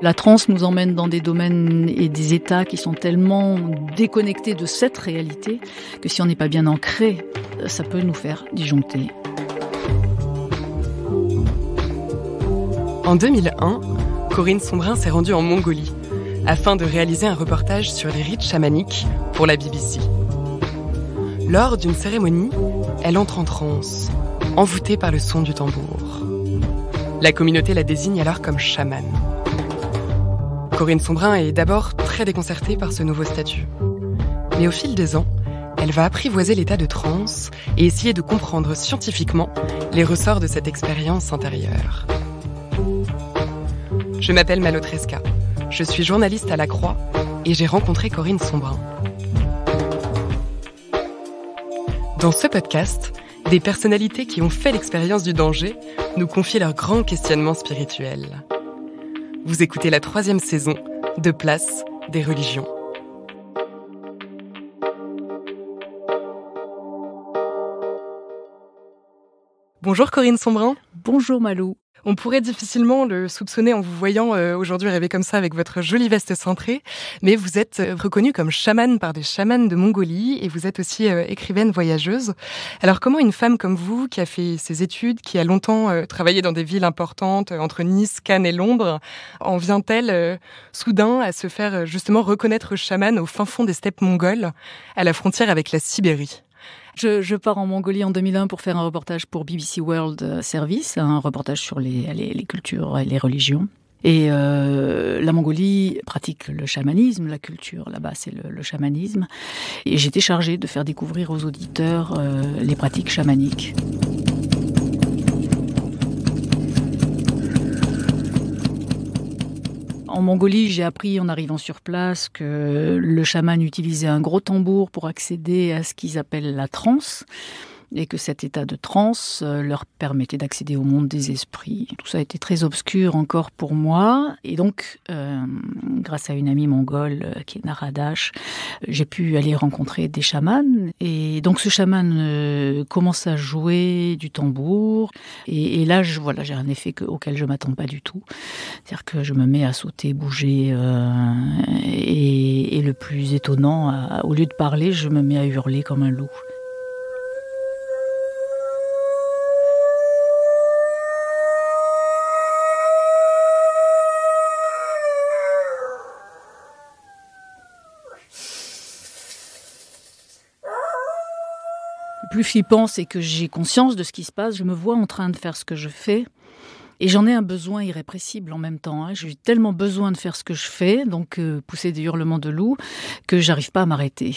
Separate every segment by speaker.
Speaker 1: La transe nous emmène dans des domaines et des états qui sont tellement déconnectés de cette réalité que si on n'est pas bien ancré, ça peut nous faire disjoncter.
Speaker 2: En 2001, Corinne Sombrin s'est rendue en Mongolie afin de réaliser un reportage sur les rites chamaniques pour la BBC. Lors d'une cérémonie, elle entre en transe, envoûtée par le son du tambour. La communauté la désigne alors comme chamane. Corinne Sombrin est d'abord très déconcertée par ce nouveau statut. Mais au fil des ans, elle va apprivoiser l'état de transe et essayer de comprendre scientifiquement les ressorts de cette expérience intérieure. Je m'appelle Malo Tresca, je suis journaliste à La Croix et j'ai rencontré Corinne Sombrin. Dans ce podcast, des personnalités qui ont fait l'expérience du danger nous confient leurs grands questionnements spirituels. Vous écoutez la 3e saison de Place des religions. Bonjour Corinne Sombrin.
Speaker 1: Bonjour Malou.
Speaker 2: On pourrait difficilement le soupçonner en vous voyant aujourd'hui rêver comme ça avec votre jolie veste cintrée, mais vous êtes reconnue comme chamane par des chamanes de Mongolie et vous êtes aussi écrivaine voyageuse. Alors comment une femme comme vous, qui a fait ses études, qui a longtemps travaillé dans des villes importantes entre Nice, Cannes et Londres, en vient-elle soudain à se faire justement reconnaître chamane au fin fond des steppes mongoles, à la frontière avec la Sibérie ?
Speaker 1: Je pars en Mongolie en 2001 pour faire un reportage pour BBC World Service, un reportage sur les cultures et les religions. Et la Mongolie pratique le chamanisme, la culture là-bas c'est le chamanisme. Et j'étais chargée de faire découvrir aux auditeurs les pratiques chamaniques. En Mongolie, j'ai appris en arrivant sur place que le chaman utilisait un gros tambour pour accéder à ce qu'ils appellent la transe et que cet état de transe leur permettait d'accéder au monde des esprits. Tout ça a été très obscur encore pour moi. Et donc, grâce à une amie mongole qui est Naradash, j'ai pu aller rencontrer des chamans. Et donc, ce chaman commence à jouer du tambour. Et là, j'ai un effet auquel je ne m'attends pas du tout. C'est-à-dire que je me mets à sauter, bouger. Et le plus étonnant, au lieu de parler, je me mets à hurler comme un loup. Le plus flippant, c'est que j'ai conscience de ce qui se passe. Je me vois en train de faire ce que je fais. Et j'en ai un besoin irrépressible en même temps. J'ai tellement besoin de faire ce que je fais, donc pousser des hurlements de loup, que j'arrive pas à m'arrêter.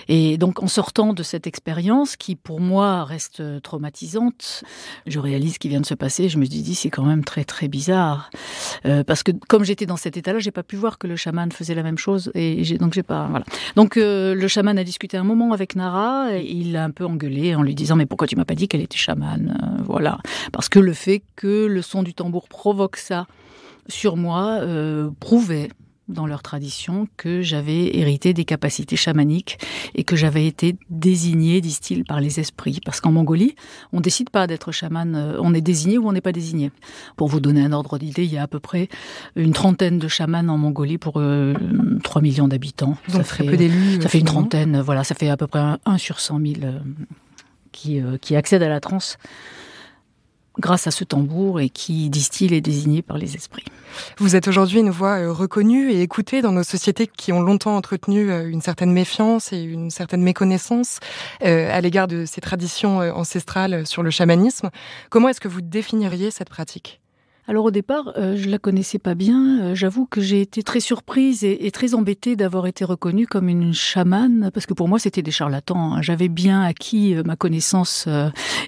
Speaker 1: Et donc en sortant de cette expérience qui pour moi reste traumatisante, je réalise ce qui vient de se passer. Je me suis dit c'est quand même très très bizarre parce que comme j'étais dans cet état-là, j'ai pas pu voir que le chaman faisait la même chose et donc j'ai pas voilà. Donc le chaman a discuté un moment avec Nara et il l'a un peu engueulé en lui disant mais pourquoi tu m'as pas dit qu'elle était chamane voilà parce que le fait que le son du tambour provoque ça sur moi prouvait dans leur tradition, que j'avais hérité des capacités chamaniques et que j'avais été désignée, disent-ils, par les esprits. Parce qu'en Mongolie, on ne décide pas d'être chaman, on est désigné ou on n'est pas désigné. Pour vous donner un ordre d'idée, il y a à peu près une trentaine de chamans en Mongolie pour 3 millions d'habitants.
Speaker 2: Donc très peu d'élus.
Speaker 1: Ça fait une trentaine, voilà, ça fait à peu près 1 sur 100 000 qui accèdent à la transe grâce à ce tambour et qui, disent-ils, est désigné par les esprits.
Speaker 2: Vous êtes aujourd'hui une voix reconnue et écoutée dans nos sociétés qui ont longtemps entretenu une certaine méfiance et une certaine méconnaissance à l'égard de ces traditions ancestrales sur le chamanisme. Comment est-ce que vous définiriez cette pratique ?
Speaker 1: Alors au départ, je la connaissais pas bien. J'avoue que j'ai été très surprise et très embêtée d'avoir été reconnue comme une chamane, parce que pour moi c'était des charlatans. J'avais bien acquis ma connaissance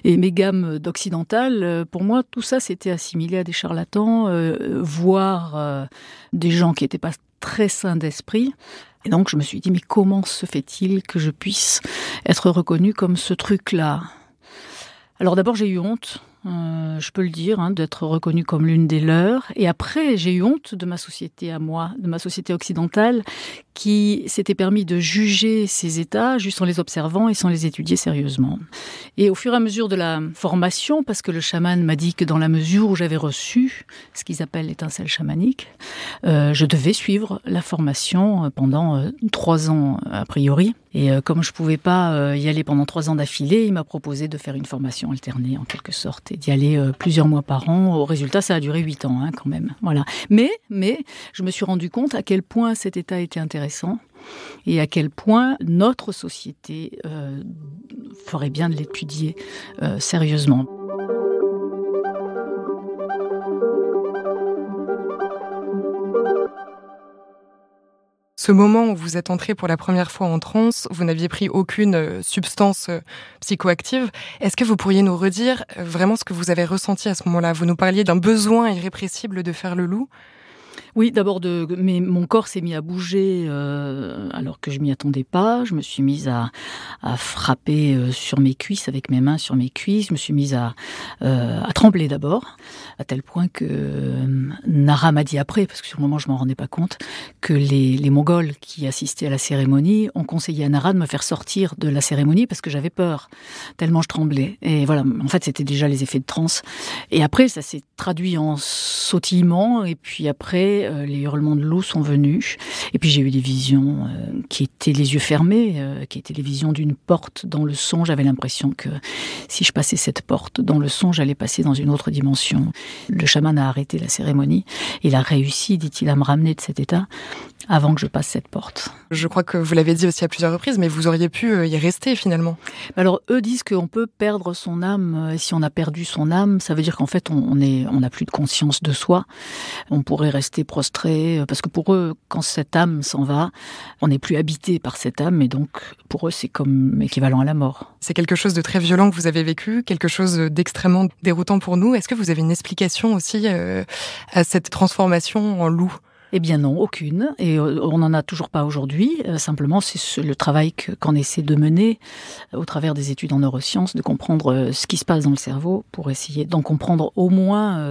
Speaker 1: et mes gammes d'occidental. Pour moi, tout ça c'était assimilé à des charlatans, voire des gens qui n'étaient pas très sains d'esprit. Et donc je me suis dit, mais comment se fait-il que je puisse être reconnue comme ce truc-là ? Alors d'abord j'ai eu honte. je peux le dire, d'être reconnue comme l'une des leurs. Et après, j'ai eu honte de ma société à moi, de ma société occidentale, qui s'était permis de juger ces états juste en les observant et sans les étudier sérieusement. Et au fur et à mesure de la formation, parce que le chaman m'a dit que dans la mesure où j'avais reçu ce qu'ils appellent l'étincelle chamanique, je devais suivre la formation pendant 3 ans a priori. Et comme je pouvais pas y aller pendant 3 ans d'affilée, il m'a proposé de faire une formation alternée en quelque sorte et d'y aller plusieurs mois par an. Au résultat, ça a duré 8 ans quand même. Voilà. Mais je me suis rendu compte à quel point cet état était intéressant et à quel point notre société ferait bien de l'étudier sérieusement.
Speaker 2: Ce moment où vous êtes entré pour la première fois en transe, vous n'aviez pris aucune substance psychoactive. Est-ce que vous pourriez nous redire vraiment ce que vous avez ressenti à ce moment-là ? Vous nous parliez d'un besoin irrépressible de faire le loup.
Speaker 1: Oui, d'abord, mais mon corps s'est mis à bouger alors que je m'y attendais pas. Je me suis mise à frapper sur mes cuisses, avec mes mains sur mes cuisses. Je me suis mise à trembler d'abord, à tel point que Nara m'a dit après, parce que sur le moment je m'en rendais pas compte, que les Mongols qui assistaient à la cérémonie ont conseillé à Nara de me faire sortir de la cérémonie parce que j'avais peur, tellement je tremblais. Et voilà, en fait c'était déjà les effets de transe. Et après ça s'est traduit en sautillement, et puis après les hurlements de loup sont venus. Et puis j'ai eu des visions qui étaient les yeux fermés, qui étaient les visions d'une porte dans le son. J'avais l'impression que si je passais cette porte dans le son, j'allais passer dans une autre dimension. Le chaman a arrêté la cérémonie. Il a réussi, dit-il, à me ramener de cet état avant que je passe cette porte.
Speaker 2: Je crois que vous l'avez dit aussi à plusieurs reprises, mais vous auriez pu y rester finalement.
Speaker 1: Alors eux disent qu'on peut perdre son âme, et si on a perdu son âme, ça veut dire qu'en fait on n'a plus de conscience de soi. On pourrait rester prostré, parce que pour eux, quand cette âme s'en va, on n'est plus habité par cette âme, et donc pour eux c'est comme équivalent à la mort.
Speaker 2: C'est quelque chose de très violent que vous avez vécu, quelque chose d'extrêmement déroutant pour nous. Est-ce que vous avez une explication aussi à cette transformation en loup ?
Speaker 1: Eh bien non, aucune. Et on n'en a toujours pas aujourd'hui. Simplement, c'est le travail qu'on essaie de mener au travers des études en neurosciences, de comprendre ce qui se passe dans le cerveau pour essayer d'en comprendre au moins,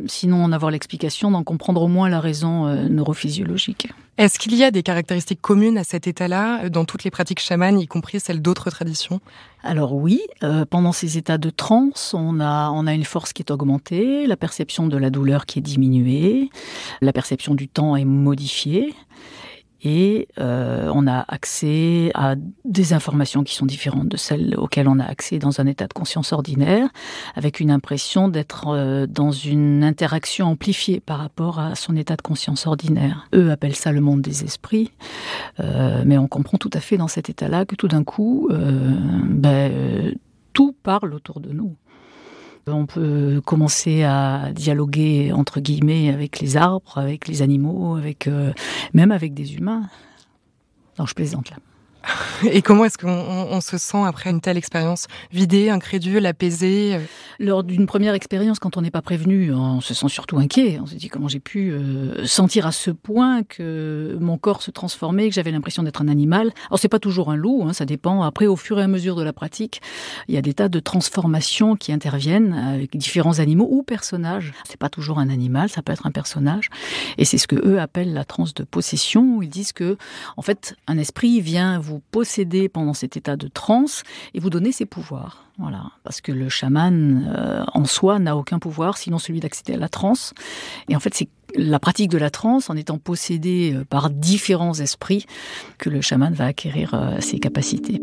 Speaker 1: sinon en avoir l'explication, d'en comprendre au moins la raison neurophysiologique.
Speaker 2: Est-ce qu'il y a des caractéristiques communes à cet état-là dans toutes les pratiques chamanes, y compris celles d'autres traditions ?
Speaker 1: Alors oui, pendant ces états de transe, on a une force qui est augmentée, la perception de la douleur qui est diminuée, la perception du temps est modifiée. Et on a accès à des informations qui sont différentes de celles auxquelles on a accès dans un état de conscience ordinaire, avec une impression d'être dans une interaction amplifiée par rapport à son état de conscience ordinaire. Eux appellent ça le monde des esprits, mais on comprend tout à fait dans cet état-là que tout d'un coup, tout parle autour de nous. On peut commencer à dialoguer, entre guillemets, avec les arbres, avec les animaux, même avec des humains. Non, je plaisante là.
Speaker 2: Et comment est-ce qu'on se sent après une telle expérience ? Vidé, incrédule, apaisé ?
Speaker 1: Lors d'une première expérience, quand on n'est pas prévenu, on se sent surtout inquiet. On se dit comment j'ai pu sentir à ce point que mon corps se transformait, que j'avais l'impression d'être un animal. Alors c'est pas toujours un loup, ça dépend. Après, au fur et à mesure de la pratique, il y a des tas de transformations qui interviennent avec différents animaux ou personnages. C'est pas toujours un animal, ça peut être un personnage. Et c'est ce que eux appellent la transe de possession, où ils disent que, en fait, un esprit vient vous posséder pendant cet état de transe et vous donner ses pouvoirs. Voilà. Parce que le chaman, en soi, n'a aucun pouvoir, sinon celui d'accéder à la transe. Et en fait, c'est la pratique de la transe, en étant possédé par différents esprits, que le chaman va acquérir ses capacités.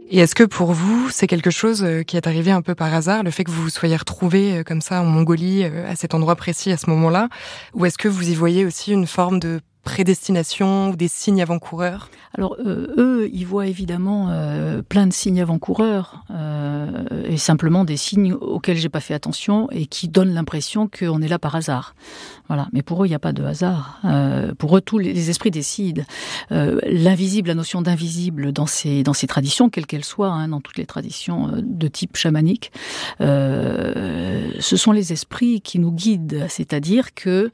Speaker 2: Et est-ce que pour vous, c'est quelque chose qui est arrivé un peu par hasard, le fait que vous vous soyez retrouvés comme ça en Mongolie, à cet endroit précis à ce moment-là ? Ou est-ce que vous y voyez aussi une forme de prédestination ou des signes avant-coureurs ?
Speaker 1: Alors, eux, ils voient évidemment plein de signes avant-coureurs et simplement des signes auxquels j'ai pas fait attention et qui donnent l'impression qu'on est là par hasard. Voilà. Mais pour eux, il n'y a pas de hasard. Pour eux, tous les esprits décident. L'invisible, la notion d'invisible dans ces traditions, quelles qu'elles soient, dans toutes les traditions de type chamanique, ce sont les esprits qui nous guident. C'est-à-dire que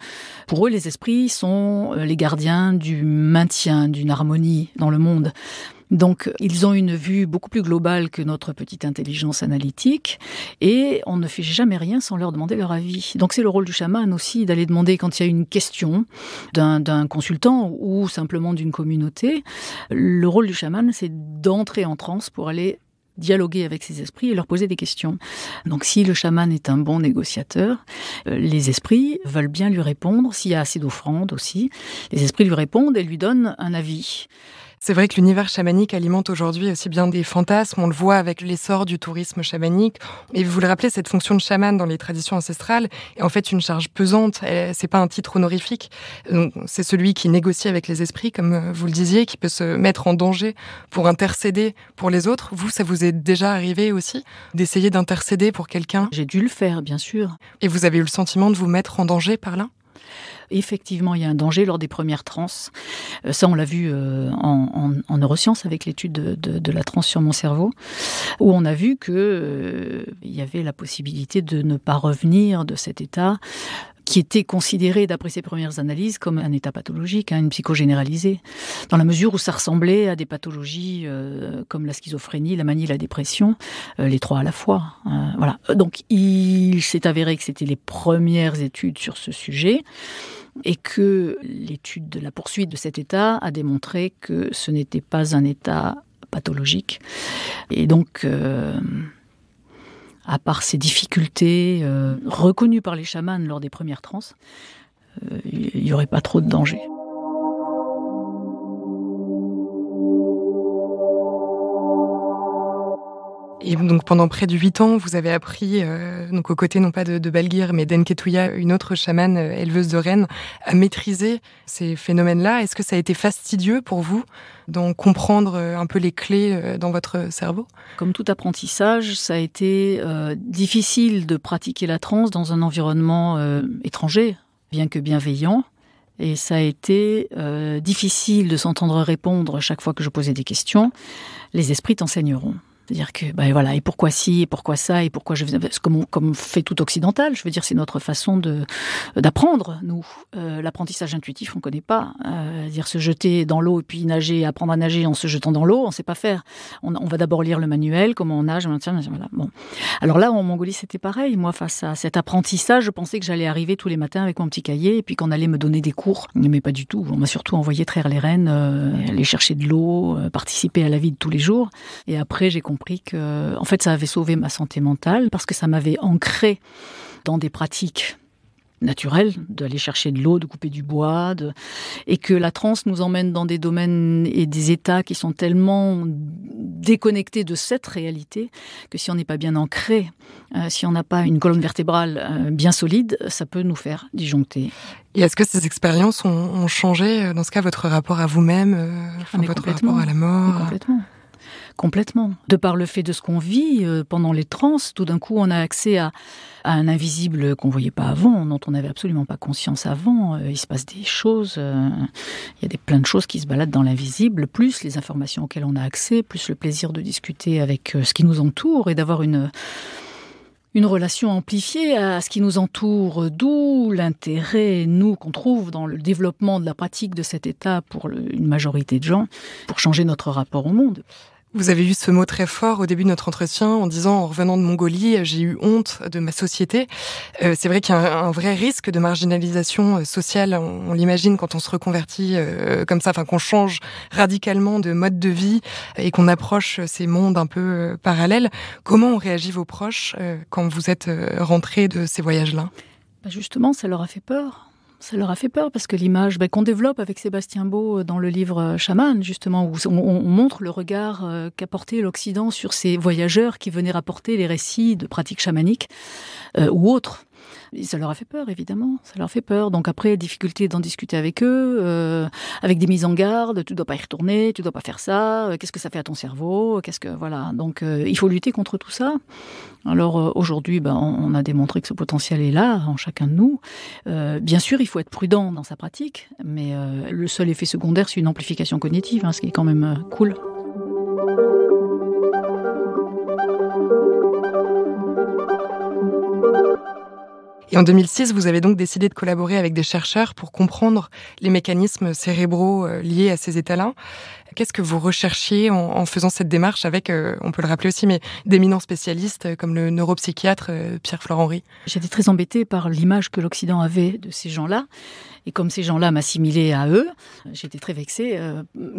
Speaker 1: pour eux, les esprits sont les gardiens du maintien d'une harmonie dans le monde. Donc, ils ont une vue beaucoup plus globale que notre petite intelligence analytique et on ne fait jamais rien sans leur demander leur avis. Donc, c'est le rôle du chaman aussi d'aller demander quand il y a une question d'un consultant ou simplement d'une communauté. Le rôle du chaman, c'est d'entrer en transe pour aller dialoguer avec ces esprits et leur poser des questions. Donc si le chaman est un bon négociateur, les esprits veulent bien lui répondre, s'il y a assez d'offrandes aussi, les esprits lui répondent et lui donnent un avis.
Speaker 2: C'est vrai que l'univers chamanique alimente aujourd'hui aussi bien des fantasmes, on le voit avec l'essor du tourisme chamanique. Et vous le rappelez, cette fonction de chaman dans les traditions ancestrales est en fait une charge pesante, c'est pas un titre honorifique. Donc, c'est celui qui négocie avec les esprits, comme vous le disiez, qui peut se mettre en danger pour intercéder pour les autres. Vous, ça vous est déjà arrivé aussi d'essayer d'intercéder pour quelqu'un ?
Speaker 1: J'ai dû le faire, bien sûr.
Speaker 2: Et vous avez eu le sentiment de vous mettre en danger par là ?
Speaker 1: Effectivement, il y a un danger lors des premières transes. Ça, on l'a vu en neurosciences avec l'étude de la transe sur mon cerveau, où on a vu qu'il y avait la possibilité de ne pas revenir de cet état qui était considéré, d'après ses premières analyses, comme un état pathologique, une psychogénéralisée, dans la mesure où ça ressemblait à des pathologies comme la schizophrénie, la manie, la dépression, les trois à la fois. Voilà. Donc, il s'est avéré que c'était les premières études sur ce sujet et que l'étude de la poursuite de cet état a démontré que ce n'était pas un état pathologique. Et donc, à part ces difficultés reconnues par les chamans lors des premières transes, il n'y aurait pas trop de danger.
Speaker 2: Et donc pendant près de 8 ans, vous avez appris, donc aux côtés non pas de Balgir, mais d'Enketouya, une autre chamane éleveuse de rennes, à maîtriser ces phénomènes-là. Est-ce que ça a été fastidieux pour vous d'en comprendre un peu les clés dans votre cerveau ?
Speaker 1: Comme tout apprentissage, ça a été difficile de pratiquer la transe dans un environnement étranger, bien que bienveillant. Et ça a été difficile de s'entendre répondre chaque fois que je posais des questions. Les esprits t'enseigneront. C'est-à-dire que, voilà, et pourquoi ci, et pourquoi ça, et pourquoi je... Comme fait tout occidental, je veux dire, c'est notre façon d'apprendre, nous. L'apprentissage intuitif, on ne connaît pas. Dire se jeter dans l'eau et puis nager, apprendre à nager en se jetant dans l'eau, on ne sait pas faire. On va d'abord lire le manuel, comment on nage, voilà. Bon. Alors là, en Mongolie, c'était pareil. Moi, face à cet apprentissage, je pensais que j'allais arriver tous les matins avec mon petit cahier, et puis qu'on allait me donner des cours. Mais pas du tout. On m'a surtout envoyé traire les rennes, aller chercher de l'eau, participer à la vie de tous les jours. Et après, j'ai compris que, en fait, ça avait sauvé ma santé mentale parce que ça m'avait ancré dans des pratiques naturelles, d'aller chercher de l'eau, de couper du bois, et que la transe nous emmène dans des domaines et des états qui sont tellement déconnectés de cette réalité que si on n'est pas bien ancré, si on n'a pas une colonne vertébrale bien solide, ça peut nous faire disjoncter.
Speaker 2: Et est-ce que ces expériences ont changé, dans ce cas, votre rapport à vous-même, votre rapport à la mort ?
Speaker 1: Complètement. De par le fait de ce qu'on vit pendant les transes, tout d'un coup, on a accès à un invisible qu'on ne voyait pas avant, dont on n'avait absolument pas conscience avant. Il se passe des choses, il y a plein de choses qui se baladent dans l'invisible, plus les informations auxquelles on a accès, plus le plaisir de discuter avec ce qui nous entoure et d'avoir une relation amplifiée à ce qui nous entoure, d'où l'intérêt, nous, qu'on trouve dans le développement de la pratique de cet état pour une majorité de gens, pour changer notre rapport au monde.
Speaker 2: Vous avez eu ce mot très fort au début de notre entretien en disant, en revenant de Mongolie, j'ai eu honte de ma société. C'est vrai qu'il y a un vrai risque de marginalisation sociale, on l'imagine quand on se reconvertit comme ça, qu'on change radicalement de mode de vie et qu'on approche ces mondes un peu parallèles. Comment ont réagi vos proches quand vous êtes rentrés de ces voyages-là ?
Speaker 1: Justement, ça leur a fait peur. Ça leur a fait peur parce que l'image qu'on développe avec Sébastien Beau dans le livre Chaman, justement, où on montre le regard qu'a porté l'Occident sur ces voyageurs qui venaient rapporter les récits de pratiques chamaniques ou autres. Et ça leur a fait peur, évidemment. Ça leur fait peur. Donc après, difficulté d'en discuter avec eux, avec des mises en garde. Tu dois pas y retourner, tu dois pas faire ça. Qu'est-ce que ça fait à ton cerveau ? Voilà. Donc il faut lutter contre tout ça. Alors aujourd'hui, on a démontré que ce potentiel est là, en chacun de nous. Bien sûr, il faut être prudent dans sa pratique, mais le seul effet secondaire, c'est une amplification cognitive, ce qui est quand même cool.
Speaker 2: Et en 2006, vous avez donc décidé de collaborer avec des chercheurs pour comprendre les mécanismes cérébraux liés à ces états-là. Qu'est-ce que vous recherchiez en faisant cette démarche avec, on peut le rappeler aussi, mais d'éminents spécialistes comme le neuropsychiatre Pierre-Florent Henry?
Speaker 1: J'étais très embêtée par l'image que l'Occident avait de ces gens-là. Et comme ces gens-là m'assimilaient à eux, j'étais très vexée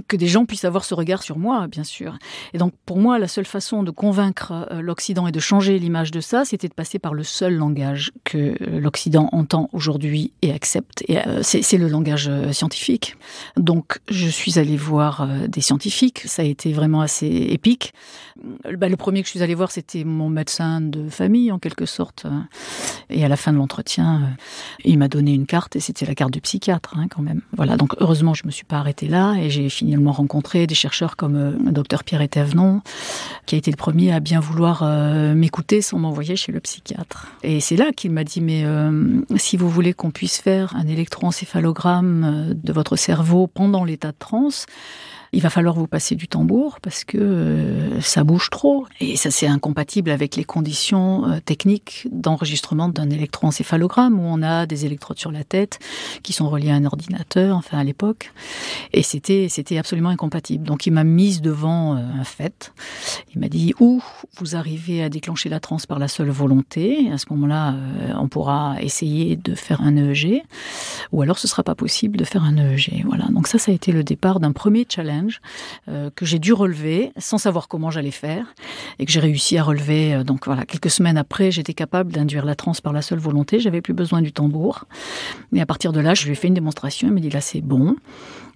Speaker 1: que des gens puissent avoir ce regard sur moi, bien sûr. Et donc, pour moi, la seule façon de convaincre l'Occident et de changer l'image de ça, c'était de passer par le seul langage que l'Occident entend aujourd'hui et accepte. Et c'est le langage scientifique. Donc, je suis allée voir des scientifiques. Ça a été vraiment assez épique. Le premier que je suis allée voir, c'était mon médecin de famille, en quelque sorte. Et à la fin de l'entretien, il m'a donné une carte, et c'était la carte du psychiatre, quand même. Voilà, donc heureusement, je ne me suis pas arrêtée là, et j'ai finalement rencontré des chercheurs comme le docteur Pierre Etévenon, qui a été le premier à bien vouloir m'écouter sans m'envoyer chez le psychiatre. Et c'est là qu'il m'a dit, mais si vous voulez qu'on puisse faire un électroencéphalogramme de votre cerveau pendant l'état de transe, il va falloir vous passer du tambour parce que ça bouge trop. Et ça, c'est incompatible avec les conditions techniques d'enregistrement d'un électroencéphalogramme où on a des électrodes sur la tête qui sont reliées à un ordinateur, enfin à l'époque. Et c'était absolument incompatible. Donc il m'a mise devant un fait. Il m'a dit, ou vous arrivez à déclencher la transe par la seule volonté. À ce moment-là, on pourra essayer de faire un EEG. Ou alors ce ne sera pas possible de faire un EEG. Voilà. Donc ça a été le départ d'un premier challenge que j'ai dû relever sans savoir comment j'allais faire et que j'ai réussi à relever. Donc voilà, quelques semaines après, j'étais capable d'induire la transe par la seule volonté. J'avais plus besoin du tambour. Et à partir de là, je lui ai fait une démonstration. Il m'a dit là, c'est bon.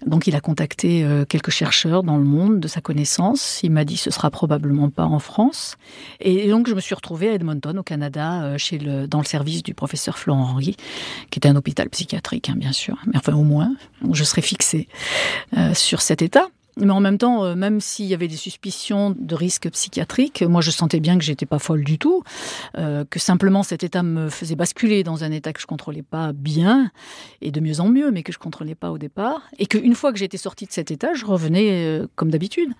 Speaker 1: Donc il a contacté quelques chercheurs dans le monde de sa connaissance. Il m'a dit ce sera probablement pas en France. Et donc je me suis retrouvée à Edmonton, au Canada, dans le service du professeur Florent Henry, qui était un hôpital psychiatrique, bien sûr. Mais enfin au moins, je serais fixée sur cet état. Mais en même temps, même s'il y avait des suspicions de risque psychiatrique, moi je sentais bien que j'étais pas folle du tout, que simplement cet état me faisait basculer dans un état que je contrôlais pas bien, et de mieux en mieux, mais que je contrôlais pas au départ, et qu'une fois que j'étais sortie de cet état, je revenais comme d'habitude.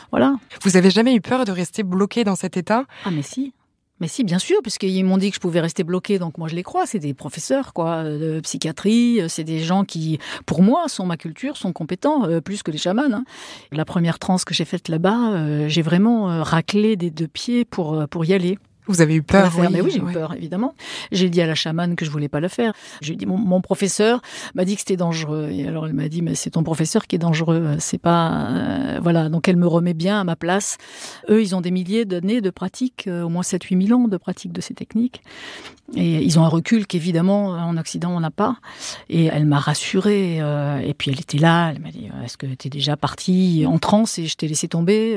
Speaker 1: Voilà.
Speaker 2: Vous avez jamais eu peur de rester bloquée dans cet état?
Speaker 1: Ah mais si. Mais si, bien sûr, parce qu'ils m'ont dit que je pouvais rester bloquée, donc moi je les crois. C'est des professeurs de psychiatrie, c'est des gens qui, pour moi, sont ma culture, sont compétents, plus que les chamans. La première transe que j'ai faite là-bas, j'ai vraiment raclé des deux pieds pour y aller.
Speaker 2: Vous avez eu peur?
Speaker 1: Oui, mais oui, j'ai eu peur, évidemment. J'ai dit à la chamane que je voulais pas le faire. J'ai dit, mon professeur m'a dit que c'était dangereux. Et alors, elle m'a dit, mais c'est ton professeur qui est dangereux. C'est pas, voilà. Donc, elle me remet bien à ma place. Eux, ils ont des milliers d'années de pratique, au moins 7-8 000 ans de pratique de ces techniques. Et ils ont un recul qu'évidemment, en Occident, on n'a pas. Et elle m'a rassurée. Et puis, elle était là. Elle m'a dit, est-ce que tu es déjà partie en transe et je t'ai laissé tomber?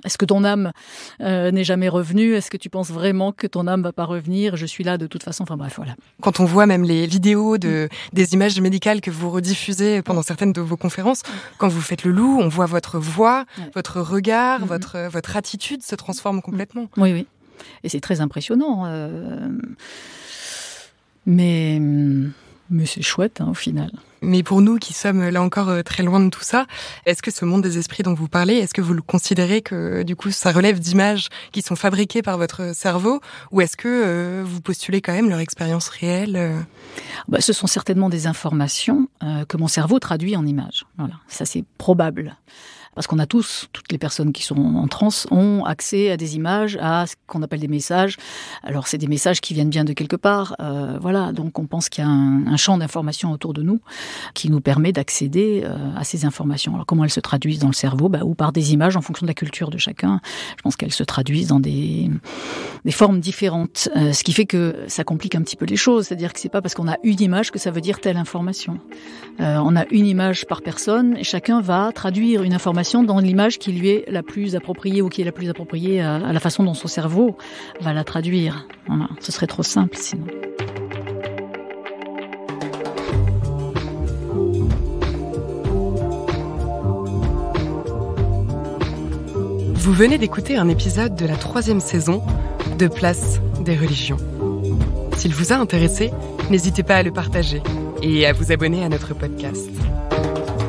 Speaker 1: Est-ce que ton âme n'est jamais revenue? Est-ce que tu penses vraiment que ton âme va pas revenir? Je suis là de toute façon. Enfin bref, voilà.
Speaker 2: Quand on voit même les vidéos des images médicales que vous rediffusez pendant certaines de vos conférences, quand vous faites le loup, on voit votre voix, votre regard, votre attitude se transforme complètement.
Speaker 1: Oui, oui. Et c'est très impressionnant. Mais c'est chouette, au final.
Speaker 2: Mais pour nous qui sommes là encore très loin de tout ça, est-ce que ce monde des esprits dont vous parlez, est-ce que vous le considérez que du coup ça relève d'images qui sont fabriquées par votre cerveau, ou est-ce que vous postulez quand même leur expérience réelle?
Speaker 1: Ce sont certainement des informations que mon cerveau traduit en images. Voilà, ça c'est probable. Parce qu'on a toutes les personnes qui sont en transe ont accès à des images, à ce qu'on appelle des messages. Alors, c'est des messages qui viennent bien de quelque part. Voilà, donc on pense qu'il y a un champ d'informations autour de nous qui nous permet d'accéder à ces informations. Alors, comment elles se traduisent dans le cerveau? Ou par des images en fonction de la culture de chacun. Je pense qu'elles se traduisent dans des formes différentes. Ce qui fait que ça complique un petit peu les choses. C'est-à-dire que c'est pas parce qu'on a une image que ça veut dire telle information. On a une image par personne et chacun va traduire une information dans l'image qui lui est la plus appropriée ou qui est la plus appropriée à la façon dont son cerveau va la traduire. Voilà. Ce serait trop simple sinon.
Speaker 2: Vous venez d'écouter un épisode de la 3e saison de Place des religions. S'il vous a intéressé, n'hésitez pas à le partager et à vous abonner à notre podcast.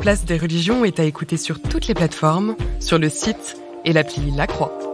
Speaker 2: Place des religions est à écouter sur toutes les plateformes, sur le site et l'appli La Croix.